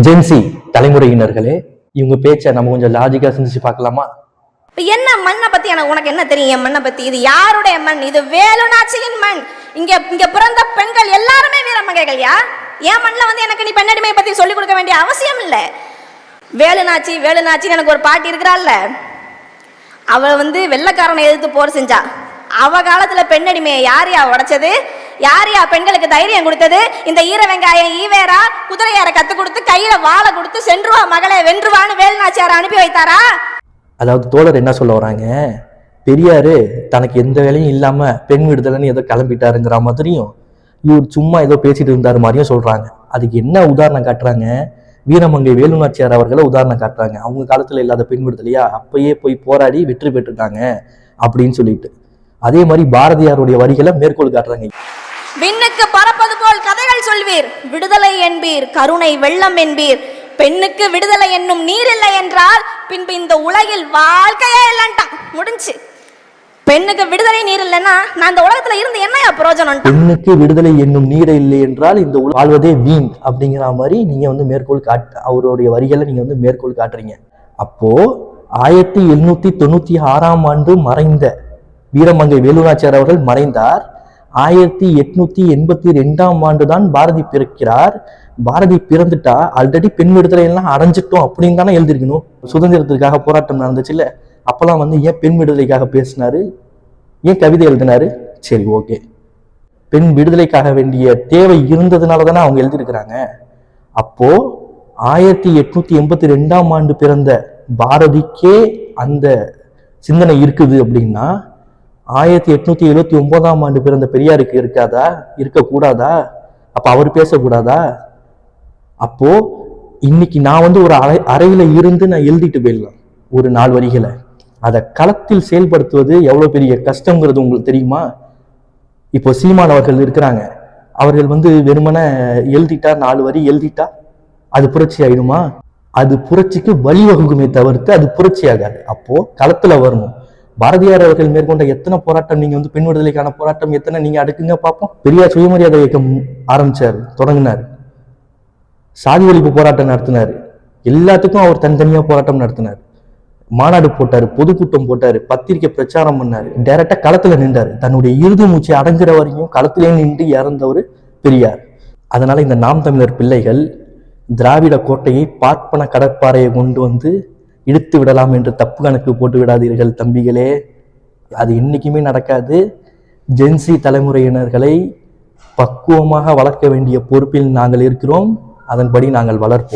Gen Z தலைமுறையினர்களே, இவங்க பேச்சை நம்ம கொஞ்சம் லாஜிக்கா சிந்திச்சு பார்க்கலாமா? என்ன மண்ணை பத்தி உனக்கு என்ன தெரியும்? என் மண்ணை பத்தி இது யாருடைய மண்? இது வேலுநாச்சியின் மண். இங்க பிறந்த பெண்கள் எல்லாருமே வீரமங்கைகள்யா. என் மண்ணில் வந்து எனக்கு நீ பெண்ணடிமை பத்தி சொல்லிக் கொடுக்க வேண்டிய அவசியம் இல்லை. வேலுநாச்சி வேலுநாச்சின்னு எனக்கு ஒரு பாட்டி இருக்கிறாள்ல, அவள் வந்து வெள்ளைக்காரனை எதிர்த்து போர் செஞ்சா. அவ காலத்துல பெண்ணடிமையை யாரையா உடைச்சது? யாரையா பெண்களுக்கு தைரியம் கொடுத்தது? இந்த ஈர வெங்காயம் ஈவேரா குதிரையார கத்து கொடுத்து கையில வாழை கொடுத்து சென்றுவா மகளை வென்றுவான்னு வேலுநாச்சியாரை அனுப்பி வைத்தாரா? அதாவது தோழர் என்ன சொல்ல வராங்க, பெரியாரு தனக்கு எந்த வேலையும் இல்லாம பெண் விடுதலைன்னு ஏதோ கிளம்பிட்டாருங்கிற மாதிரியும், இவர் சும்மா ஏதோ பேசிட்டு இருந்தாரு மாதிரியும் சொல்றாங்க. அதுக்கு என்ன உதாரணம் காட்டுறாங்க? வீரமங்கை வேலுநாச்சியார் அவர்களை உதாரணம் காட்டுறாங்க. அவங்க காலத்துல இல்லாத பெண் விடுதலையா, அப்பயே போய் போராடி வெற்றி பெற்றுட்டாங்க அப்படின்னு சொல்லிட்டு. அதே மாதிரி பாரதியாருடைய வரிகளை மேற்கோள் காட்டுறாங்க. விண்ணுக்கு பறப்பது போல் கதைகள் சொல்வீர், விடுதலை என்பீர், கருணை வெள்ளம் என்பீர். பெண்ணுக்கு விடுதலை என்னும் நீர் இல்லை என்றால் பின்பு இந்த உலகில் வாழ்க்கையே இல்லைன்ட்டான். முடிஞ்சு. பெண்ணுக்கு விடுதலை நீர் இல்லைன்னா நான் இந்த உலகத்துல இருந்து என்னையா பிரயோஜனம்? பெண்ணுக்கு விடுதலை என்னும் நீர் இல்லை என்றால் இந்த வாழ்வதே வீண் அப்படிங்கிற மாதிரி நீங்க வந்து மேற்கோள் அவருடைய வரிகளை நீங்க வந்து மேற்கோள் காட்டுறீங்க. அப்போ 1796ஆம் ஆண்டு மறைந்த வீரமங்கை வேலுநாச்சியார் அவர்கள் மறைந்தார். 1882ஆம் ஆண்டு தான் பாரதி பிறக்கிறார். பாரதி பிறந்துட்டா ஆல்ரெடி பெண் விடுதலை எல்லாம் அடைஞ்சிட்டோம் அப்படின்னு தானே எழுதிருக்கணும். சுதந்திரத்துக்காக போராட்டம் நடந்துச்சு இல்ல, அப்பெல்லாம் வந்து ஏன் பெண் விடுதலைக்காக பேசினாரு, ஏன் கவிதை எழுதினாரு? சரி, ஓகே, பெண் விடுதலைக்காக வேண்டிய தேவை இருந்ததுனால தானே அவங்க எழுதியிருக்கிறாங்க. அப்போ 1882ஆம் ஆண்டு பிறந்த பாரதிக்கே அந்த சிந்தனை இருக்குது அப்படின்னா 1879ஆம் ஆண்டு பிறந்த பெரியாருக்கு இருக்காதா? இருக்கக்கூடாதா? அப்ப அவர் பேசக்கூடாதா? அப்போ இன்னைக்கு நான் வந்து ஒரு அறையில இருந்து நான் எழுதிட்டு போயிடலாம் ஒரு 4 வரிகளை. அதை களத்தில் செயல்படுத்துவது எவ்வளவு பெரிய கஷ்டங்கிறது உங்களுக்கு தெரியுமா? இப்போ சீமான் அவர்கள் இருக்கிறாங்க, அவர்கள் வந்து வெறுமன எழுதிட்டா 4 வரி எழுதிட்டா அது புரட்சி ஆயிடுமா? அது புரட்சிக்கு வழிவகுக்குமே தவிர்த்து அது புரட்சி ஆகாது. அப்போ களத்துல வரணும். பாரதியார் அவர்கள் மேற்கொண்ட எத்தனை போராட்டம், நீங்க வந்து பெண் விடுதலைக்கான போராட்டம் எத்தனை நீங்க அடுக்குங்க பார்ப்போம். பெரியார் சுயமரியாதை இயக்கம் ஆரம்பிச்சாரு, தொடங்கினாரு, சாதி ஒழிப்பு போராட்டம் நடத்தினாரு, எல்லாத்துக்கும் அவர் தனித்தனியா போராட்டம் நடத்தினார், மாநாடு போட்டாரு, பொதுக்கூட்டம் போட்டாரு, பத்திரிகை பிரச்சாரம் பண்ணாரு, டைரக்டா களத்துல நின்றாரு. தன்னுடைய இறுதி மூச்சு அடங்குற வரைக்கும் களத்திலே நின்று இறந்தவர் பெரியார். அதனால இந்த நாம் தமிழர் பிள்ளைகள் திராவிட கோட்டையை பார்ப்பன கடற்பாறையை கொண்டு வந்து இழுத்து விடலாம் என்று தப்பு கணக்கு போட்டு விடாதீர்கள் தம்பிகளே. அது என்னைக்குமே நடக்காது. ஜென்சி தலைமுறையினர்களை பக்குவமாக வளர்க்க வேண்டிய பொறுப்பில் நாங்கள் இருக்கிறோம். அதன்படி நாங்கள் வளர்ப்போம்.